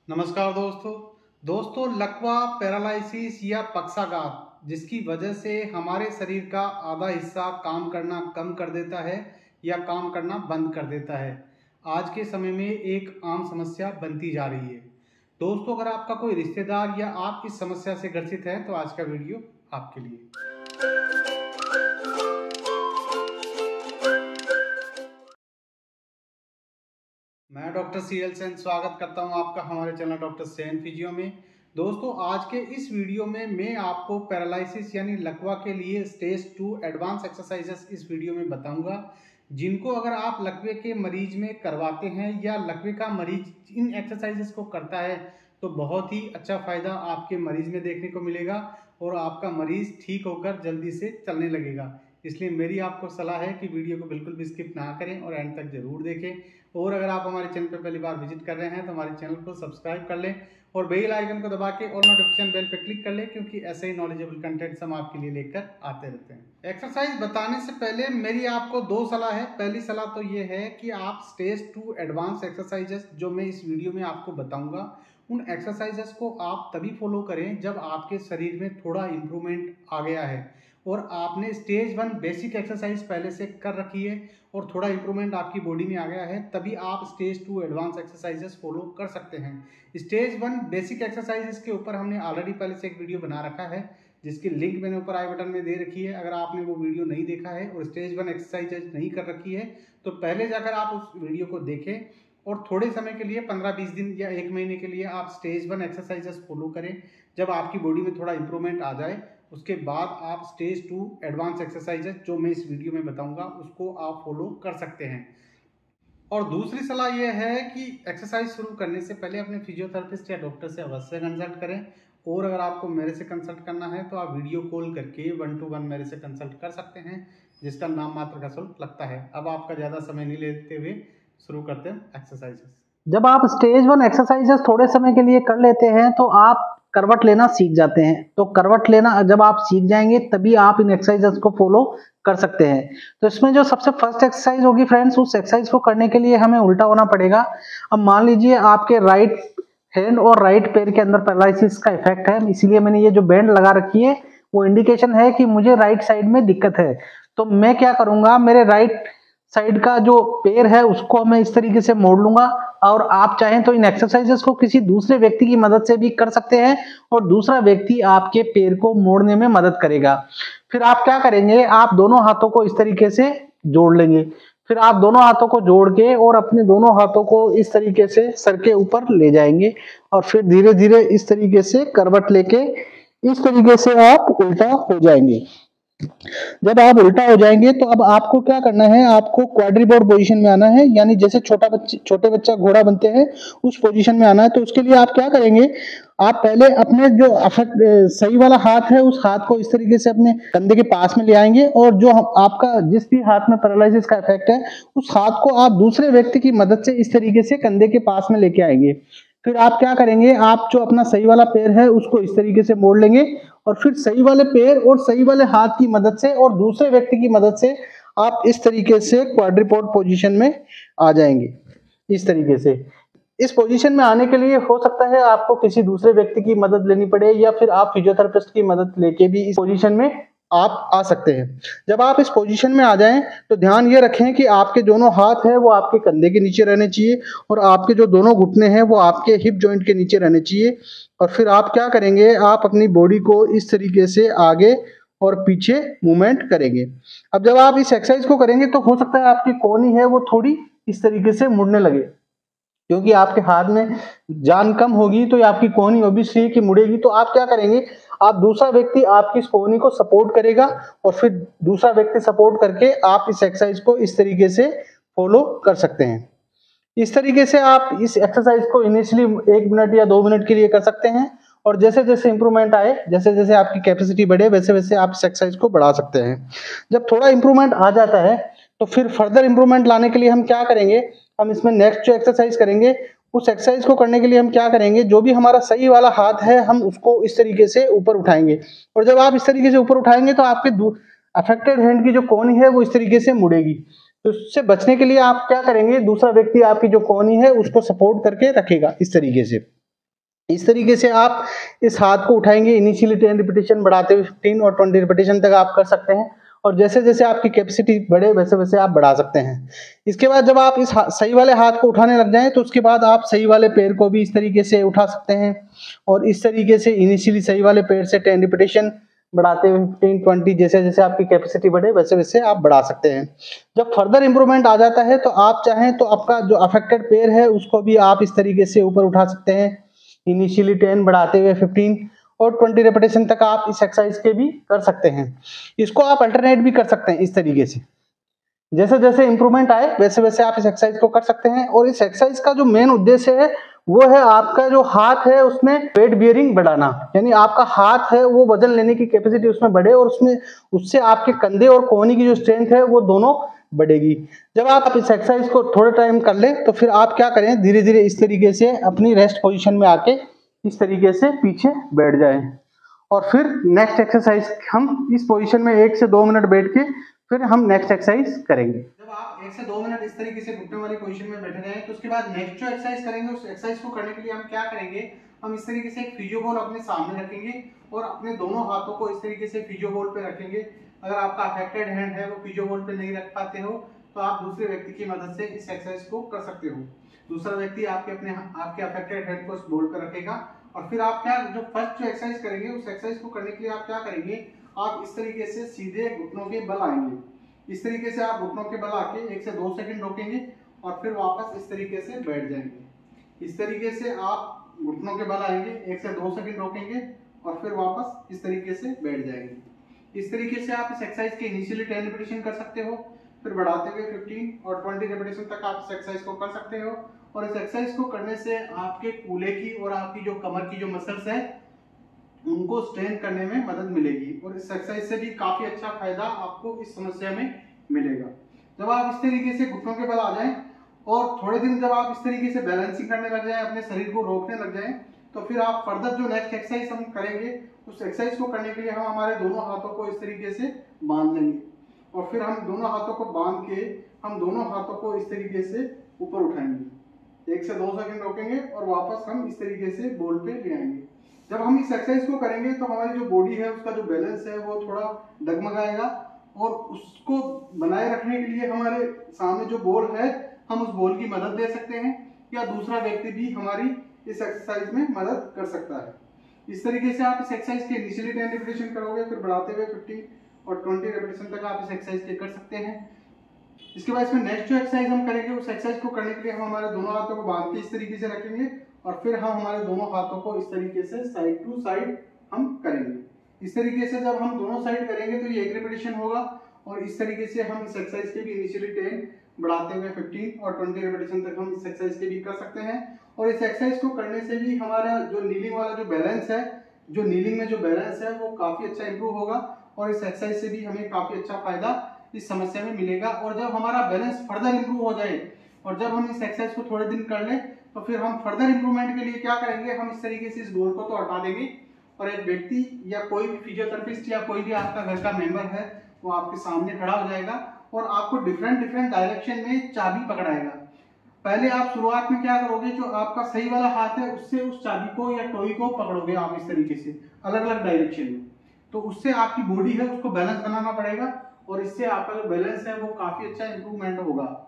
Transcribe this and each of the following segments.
नमस्कार दोस्तों लकवा, पैरालिसिस या पक्षाघात जिसकी वजह से हमारे शरीर का आधा हिस्सा काम करना कम कर देता है या काम करना बंद कर देता है, आज के समय में एक आम समस्या बनती जा रही है। दोस्तों, अगर आपका कोई रिश्तेदार या आप इस समस्या से ग्रसित हैं तो आज का वीडियो आपके लिए। मैं डॉक्टर CL सेन स्वागत करता हूं आपका हमारे चैनल डॉक्टर सेन फिजियो में। दोस्तों, आज के इस वीडियो में मैं आपको पैरालिसिस यानी लकवा के लिए स्टेज 2 एडवांस एक्सरसाइजेस इस वीडियो में बताऊंगा, जिनको अगर आप लकवे के मरीज में करवाते हैं या लकवे का मरीज इन एक्सरसाइजेस को करता है तो बहुत ही अच्छा फायदा आपके मरीज में देखने को मिलेगा और आपका मरीज ठीक होकर जल्दी से चलने लगेगा। इसलिए मेरी आपको सलाह है कि वीडियो को बिल्कुल भी स्किप ना करें और एंड तक जरूर देखें। और अगर आप हमारे चैनल पर पहली बार विजिट कर रहे हैं तो हमारे चैनल को सब्सक्राइब कर लें और बेल आइकन को दबा के और नोटिफिकेशन बेल पर क्लिक कर लें, क्योंकि ऐसे ही नॉलेजेबल कंटेंट्स हम आपके लिए लेकर आते रहते हैं। एक्सरसाइज बताने से पहले मेरी आपको दो सलाह है। पहली सलाह तो ये है कि आप स्टेज 2 एडवांस एक्सरसाइजेस जो मैं इस वीडियो में आपको बताऊंगा उन एक्सरसाइजेस को आप तभी फॉलो करें जब आपके शरीर में थोड़ा इम्प्रूवमेंट आ गया है और आपने स्टेज 1 बेसिक एक्सरसाइज पहले से कर रखी है और थोड़ा इम्प्रूवमेंट आपकी बॉडी में आ गया है, तभी आप स्टेज 2 एडवांस एक्सरसाइजेस फॉलो कर सकते हैं। स्टेज 1 बेसिक एक्सरसाइजेस के ऊपर हमने ऑलरेडी पहले से एक वीडियो बना रखा है, जिसकी लिंक मैंने ऊपर आई बटन में दे रखी है। अगर आपने वो वीडियो नहीं देखा है और स्टेज 1 एक्सरसाइजेस नहीं कर रखी है तो पहले जाकर आप उस वीडियो को देखें और थोड़े समय के लिए 15-20 दिन या 1 महीने के लिए आप स्टेज 1 एक्सरसाइजेस फॉलो करें। जब आपकी बॉडी में थोड़ा इंप्रूवमेंट आ जाए उसके बाद आप स्टेज 2 एडवांस एक्सरसाइजेस जो मैं इस वीडियो में बताऊंगा उसको आप फॉलो कर सकते हैं। और दूसरी सलाह यह है कि एक्सरसाइज शुरू करने से पहले अपने फिजियोथेरेपिस्ट या डॉक्टर से अवश्य कंसल्ट करें। और अगर आपको मेरे से कंसल्ट करना है तो आप वीडियो कॉल करके 1 to 1 मेरे से कंसल्ट कर सकते हैं, जिसका नाम मात्र का शुल्क लगता है। अब आपका ज़्यादा समय नहीं लेते हुए शुरू करते हैं एक्सरसाइजेस। जब आप स्टेज 1 एक्सरसाइजेस थोड़े समय के लिए कर लेते हैं तो आप करवट लेना सीख जाते हैं। तो करवट लेना जब आप सीख जाएंगे तभी आप इन एक्सरसाइजेस को फॉलो कर सकते हैं। तो इसमें जो सबसे फर्स्ट एक्सरसाइज होगी फ्रेंड्स, उस एक्सरसाइज को करने के लिए हमें उल्टा होना पड़ेगा। अब मान लीजिए आपके राइट हैंड और राइट पैर के अंदर पैरालिसिस का इफेक्ट है, इसीलिए मैंने ये जो बैंड लगा रखी है वो इंडिकेशन है कि मुझे राइट साइड में दिक्कत है। तो मैं क्या करूंगा, मेरे राइट साइड का जो पैर है उसको मैं इस तरीके से मोड़ लूंगा। और आप चाहें तो इन एक्सरसाइजेस को किसी दूसरे व्यक्ति की मदद से भी कर सकते हैं और दूसरा व्यक्ति आपके पैर को मोड़ने में मदद करेगा। फिर आप क्या करेंगे, आप दोनों हाथों को इस तरीके से जोड़ लेंगे। फिर आप दोनों हाथों को जोड़ के और अपने दोनों हाथों को इस तरीके से सर के ऊपर ले जाएंगे और फिर धीरे धीरे इस तरीके से करवट लेके इस तरीके से आप उल्टा हो जाएंगे। जब आप उल्टा हो जाएंगे तो अब आपको क्या करना है, आपको क्वाड्रीपोड पोजीशन में आना है, यानी जैसे छोटे बच्चा घोड़ा बनते हैं उस पोजीशन में आना है। तो उसके लिए आप क्या करेंगे, आप पहले अपने जो सही वाला हाथ है उस हाथ को इस तरीके से अपने कंधे के पास में ले आएंगे और जो आपका जिस भी हाथ में पैरालिसिस का इफेक्ट है उस हाथ को आप दूसरे व्यक्ति की मदद से इस तरीके से कंधे के पास में लेके आएंगे। फिर आप क्या करेंगे, आप जो अपना सही वाला पैर है उसको इस तरीके से मोड़ लेंगे और फिर सही वाले पैर और सही वाले हाथ की मदद से और दूसरे व्यक्ति की मदद से आप इस तरीके से क्वाड्रीपोड पोजीशन में आ जाएंगे। इस तरीके से इस पोजीशन में आने के लिए हो सकता है आपको किसी दूसरे व्यक्ति की मदद लेनी पड़े या फिर आप फिजियोथेरेपिस्ट की मदद लेके भी इस पोजीशन में आप आ सकते हैं। जब आप इस पोजीशन में आ जाएं तो ध्यान ये रखें कि आपके दोनों हाथ है वो आपके कंधे के नीचे रहने चाहिए और आपके जो दोनों घुटने हैं वो आपके हिप जॉइंट के नीचे रहने चाहिए। और फिर आप क्या करेंगे, आप अपनी बॉडी को इस तरीके से आगे और पीछे मूवमेंट करेंगे। अब जब आप इस एक्सरसाइज को करेंगे तो हो सकता है आपकी कोहनी है वो थोड़ी इस तरीके से मुड़ने लगे, क्योंकि आपके हाथ में जान कम होगी तो आपकी कोहनी ऑब्वियसली कि मुड़ेगी। तो आप क्या करेंगे, आप दूसरा व्यक्ति आपकी इस कोहनी को सपोर्ट करेगा और फिर दूसरा व्यक्ति सपोर्ट करके आप इस एक्सरसाइज को इस तरीके से फॉलो कर सकते हैं। इस तरीके से आप इस एक्सरसाइज को इनिशियली 1 मिनट या 2 मिनट के लिए कर सकते हैं और जैसे जैसे इंप्रूवमेंट आए, जैसे जैसे आपकी कैपेसिटी बढ़े वैसे वैसे आप इस एक्सरसाइज को बढ़ा सकते हैं। जब थोड़ा इंप्रूवमेंट आ जाता है तो फिर फर्दर इंप्रूवमेंट लाने के लिए हम क्या करेंगे, हम इसमें नेक्स्ट जो एक्सरसाइज करेंगे उस एक्सरसाइज को करने के लिए हम क्या करेंगे, जो भी हमारा सही वाला हाथ है हम उसको इस तरीके से ऊपर उठाएंगे और जब आप इस तरीके से ऊपर उठाएंगे तो आपके अफेक्टेड हैंड की जो कोहनी है वो इस तरीके से मुड़ेगी। तो उससे बचने के लिए आप क्या करेंगे, दूसरा व्यक्ति आपकी जो कोहनी है उसको सपोर्ट करके रखेगा इस तरीके से। इस तरीके से आप इस हाथ को उठाएंगे, इनिशियली 10 रिपीटेशन बढ़ाते हुए 15 और 20 रिपीटेशन तक आप कर सकते हैं, और जैसे जैसे आपकी कैपेसिटी बढ़े वैसे वैसे आप बढ़ा सकते हैं। इसके बाद जब आप इस सही वाले हाथ को उठाने लग जाएं तो उसके बाद आप सही वाले पैर को भी इस तरीके से उठा सकते हैं, और इस तरीके से इनिशियली सही वाले पैर से 10 रिपीटेशन बढ़ाते हुए 15 20 जैसे जैसे आपकी कैपेसिटी बढ़े वैसे वैसे आप बढ़ा सकते हैं। जब फर्दर इंप्रूवमेंट आ जाता है तो आप चाहें तो आपका जो अफेक्टेड पैर है उसको भी आप इस तरीके से ऊपर उठा सकते हैं, इनिशियली 10 बढ़ाते हुए 15 और 20 रेपिटेशन तक आप इस एक्सरसाइज के भी कर सकते हैं। इसको आप अल्टरनेट भी कर सकते हैं इस तरीके से, जैसे जैसे इंप्रूवमेंट आए वैसे वैसे आप इस एक्सरसाइज को कर सकते हैं। और इस एक्सरसाइज का जो मेन उद्देश्य है वो है आपका जो हाथ है उसमें वेट बियरिंग बढ़ाना, यानी आपका हाथ है वो वजन लेने की कैपेसिटी उसमें बढ़े, और उसमें उससे आपके कंधे और कोहनी की जो स्ट्रेंथ है वो दोनों बढ़ेगी। जब आप इस एक्सरसाइज को थोड़े टाइम कर लें तो फिर आप क्या करें, धीरे धीरे इस तरीके से अपनी रेस्ट पोजीशन में आके इस तरीके से पीछे बैठ जाएं, और फिर नेक्स्ट एक्सरसाइज हम इस पोजीशन में 1 से 2 मिनट बैठ के फिर हम नेक्स्ट एक्सरसाइज करेंगे। जब आप 1 से 2 मिनट इस तरीके से घुटने वाली पोजीशन में बैठे जाएं तो उसके बाद नेक्स्ट जो एक्सरसाइज करेंगे उस एक्सरसाइज को करने के लिए हम क्या करेंगे, हम इस तरीके से एक फिजियो बॉल अपने सामने रखेंगे और अपने दोनों हाथों को इस तरीके से फिजियो बॉल पे रखेंगे। अगर आपका अफेक्टेड हैंड है वो फिजियो बॉल पे नहीं रख पाते हो तो आप दूसरे व्यक्ति की मदद से इस एक्सरसाइज को कर सकते हो। दूसरा व्यक्ति आपके अफेक्टेड हैंड को इस बॉल पे रखेगा, और फिर आप क्या जो फर्स्ट जो एक्सरसाइज करेंगे उस एक्सरसाइज को करने के लिए आप क्या करेंगे, आप इस तरीके से सीधे घुटनों के बल आएंगे। इस तरीके से आप घुटनों के बल आके 1 से 2 सेकंड रोकेंगे और फिर वापस इस तरीके से बैठ जाएंगे। इस तरीके से आप घुटनों के बल आएंगे, 1 से 2 सेकंड रोकेंगे और फिर वापस इस तरीके से बैठ जाएंगे। इस तरीके से आप इस एक्सरसाइज के इनिशियली 10 रिपीटेशन कर सकते हो, फिर बढ़ाते हुए 15 और 20 रिपीटेशन तक आप इस एक्सरसाइज को कर सकते हो। और इस एक्सरसाइज को करने से आपके कूल्हे की और आपकी जो कमर की जो मसल्स है उनको स्ट्रेन करने में मदद मिलेगी, और इस एक्सरसाइज से भी काफी अच्छा फायदा आपको इस समस्या में मिलेगा। जब आप इस तरीके से घुटनों के बल आ जाएं और थोड़े दिन जब आप इस तरीके से बैलेंसिंग करने लग जाएं, अपने शरीर को रोकने लग जाएं, तो फिर आप फर्दर जो नेक्स्ट एक्सरसाइज हम करेंगे उस एक्सरसाइज को करने के लिए हम हमारे दोनों हाथों को इस तरीके से बांध लेंगे, और फिर हम दोनों हाथों को बांध के हम दोनों हाथों को इस तरीके से ऊपर उठाएंगे, 1 से 2 सेकंड रोकेंगे और वापस हम इस तरीके से बॉल पे ले आएंगे। जब हम इस एक्सरसाइज को करेंगे तो हमारी जो बॉडी है उसका जो बैलेंस है वो थोड़ा डगमगाएगा, और उसको बनाए रखने के लिए हमारे सामने जो बॉल है हम उस बॉल की मदद ले सकते हैं, या दूसरा व्यक्ति भी हमारी इस एक्सरसाइज में मदद कर सकता है। इस तरीके से आप इस एक्सरसाइज के इनिशियली 10 रिपीटेशन करोगे, फिर बढ़ाते हुए 15 और 20 रिपीटेशन तक आप इस एक्सरसाइज के कर सकते हैं। इसके बाद इसमें नेक्स्ट जो एक्सरसाइज हम करेंगे उस एक्सरसाइज को करने के लिए हम हमारे दोनों हाथों को बांध के इस तरीके से रखेंगे, और फिर हम हमारे दोनों हाथों को इस तरीके से साइड टू साइड हम करेंगे। इस तरीके से जब हम दोनों साइड करेंगे तो ये 1 रिपीटेशन होगा, और इस तरीके से हम इस एक्सरसाइज के भी इनिशियली 10 बढ़ाते हुए 15 और 20 रिपीटेशन तक हम इस एक्सरसाइज के भी कर सकते हैं। और इस एक्सरसाइज को करने से भी हमारा जो नीलिंग वाला जो बैलेंस है, जो नीलिंग में जो बैलेंस है वो काफी अच्छा इंप्रूव होगा, और इस एक्सरसाइज से भी हमें काफी अच्छा फायदा इस समस्या में मिलेगा। और जब हमारा बैलेंस फर्दर इंप्रूव हो जाए और जब हम इस एक्सरसाइज को थोड़े दिन कर लें तो फिर हम फर्दर इंप्रूवमेंट के लिए क्या करेंगे, हम इस तरीके से इस बॉल को तो हटा देंगे, और एक व्यक्ति या कोई भी फिजियोथेरेपिस्ट या कोई भी आपका घर का मेंबर है वो आपके सामने खड़ा हो जाएगा और आपको डिफरेंट डायरेक्शन में चाबी पकड़ाएगा। पहले आप शुरुआत में क्या करोगे, जो आपका सही वाला हाथ है उससे उस चाबी को या टॉय को पकड़ोगे आप इस तरीके से अलग अलग डायरेक्शन में, तो उससे आपकी बॉडी है उसको बैलेंस बनाना पड़ेगा, और इससे आपका जो बैलेंस है वो काफी अच्छा इंप्रूवमेंट होगा।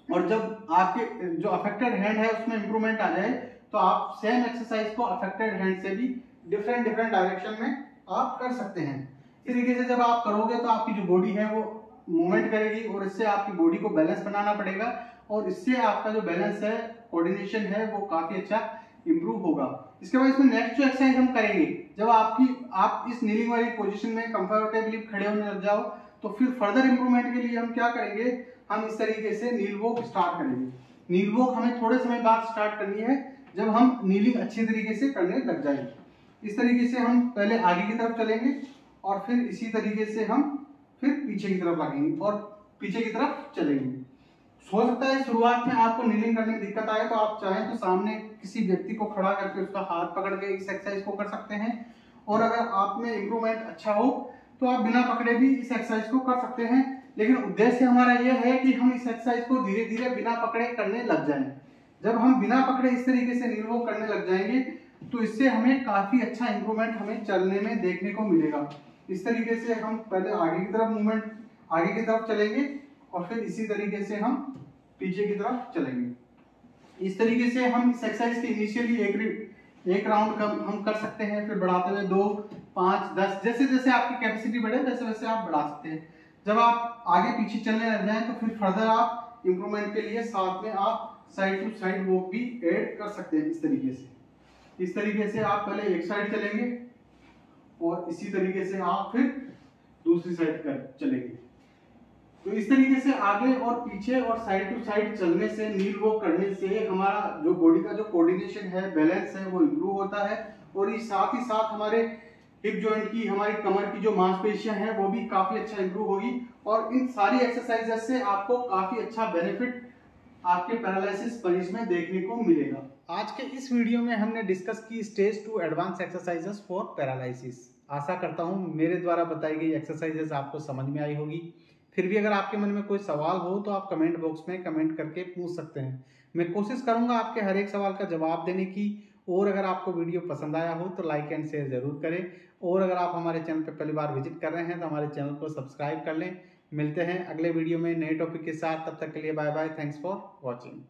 और जब आपके जो अफेक्टेड हैंड है उसमें इंप्रूवमेंट आ जाए तो आप सेम एक्सरसाइज को अफेक्टेड हैंड से भी डिफरेंट डायरेक्शन में आप कर सकते हैं। इस तरीके से जब आप करोगे तो आपकी जो बॉडी है वो मूवमेंट करेगी, और इससे आपकी बॉडी को बैलेंस बनाना पड़ेगा, और इससे आपका जो बैलेंस है, कोऑर्डिनेशन है वो काफी अच्छा इंप्रूव होगा। इसके बाद इसमें नेक्स्ट जो एक्सरसाइज हम करेंगे, जब आप इस नीलिंग वाली पोजीशन में कंफर्टेबली खड़े होने लग जाओ तो फिर फर्दर इंप्रूवमेंट के लिए हम क्या करेंगे, हम इस तरीके से नील वॉक स्टार्ट करेंगे। नील वॉक हमें थोड़े समय बाद स्टार्ट करनी है जब हम नीलिंग अच्छी तरीके से करने लग जाएंगे। इस तरीके से हम पहले आगे की तरफ चलेंगे और फिर इसी तरीके से हम फिर पीछे की तरफ भागेंगे और पीछे की तरफ चलेंगे। हो सकता है शुरुआत में आपको नीलिंग करने में दिक्कत आए तो आप चाहें तो सामने किसी व्यक्ति को खड़ा करके उसका हाथ पकड़ के इस एक्सरसाइज को कर सकते हैं, और अगर आप में इंप्रूवमेंट अच्छा हो तो आप बिना पकड़े भी इस एक्सरसाइज को कर सकते हैं। लेकिन उद्देश्य हमारा यह है कि हम इस एक्सरसाइज को धीरे धीरे बिना पकड़े करने लग जाएं। जब हम बिना पकड़े इस तरीके से नील वॉक करने लग जाएंगे तो इससे हमें काफ़ी अच्छा इंप्रूवमेंट हमें चलने में देखने को मिलेगा। इस तरीके से हम पहले आगे की तरफ मूवमेंट, आगे की तरफ चलेंगे और फिर इसी तरीके से हम पीछे की तरफ चलेंगे। इस तरीके से हम इस एक्सरसाइज के इनिशियली एक राउंड हम कर सकते हैं, फिर बढ़ाते हुए 2, 5, 10, जैसे जैसे आपकी कैपेसिटी बढ़े वैसे वैसे आप बढ़ा सकते हैं। जब आप आगे पीछे चलने लग जाएं तो फिर फर्दर आप इंप्रूवमेंट के लिए साथ में आप साइड टू साइड वॉक भी ऐड कर सकते हैं। इस तरीके से आप पहले एक साइड चलेंगे और इसी तरीके से आप फिर दूसरी साइड कर चलेंगे। तो इस तरीके से आगे और पीछे और साइड टू साइड चलने से, नील वॉक करने से हमारा जो बॉडी का जो कोऑर्डिनेशन है, बैलेंस है, वो इंप्रूव होता है। और इस साथ ही साथ हमारे हिप जॉइंट की, हमारी कमर की जो मांसपेशियां हैं वो भी काफी अच्छा इंप्रूव होगी। और इन सारी एक्सरसाइजेस से आपको काफी अच्छा बेनिफिट आपके पैरालिसिस मरीज में देखने को मिलेगा। आज के इस वीडियो में हमने डिस्कस की stage 2 advance exercises for paralysis. आशा करता हूं मेरे द्वारा बताई गई एक्सरसाइजेस आपको समझ में आई होगी। फिर भी अगर आपके मन में कोई सवाल हो तो आप कमेंट बॉक्स में कमेंट करके पूछ सकते हैं। मैं कोशिश करूंगा आपके हर एक सवाल का जवाब देने की। और अगर आपको वीडियो पसंद आया हो तो लाइक एंड शेयर जरूर करें। और अगर आप हमारे चैनल पर पहली बार विजिट कर रहे हैं तो हमारे चैनल को सब्सक्राइब कर लें। मिलते हैं अगले वीडियो में नए टॉपिक के साथ। तब तक के लिए bye bye. Thanks for watching.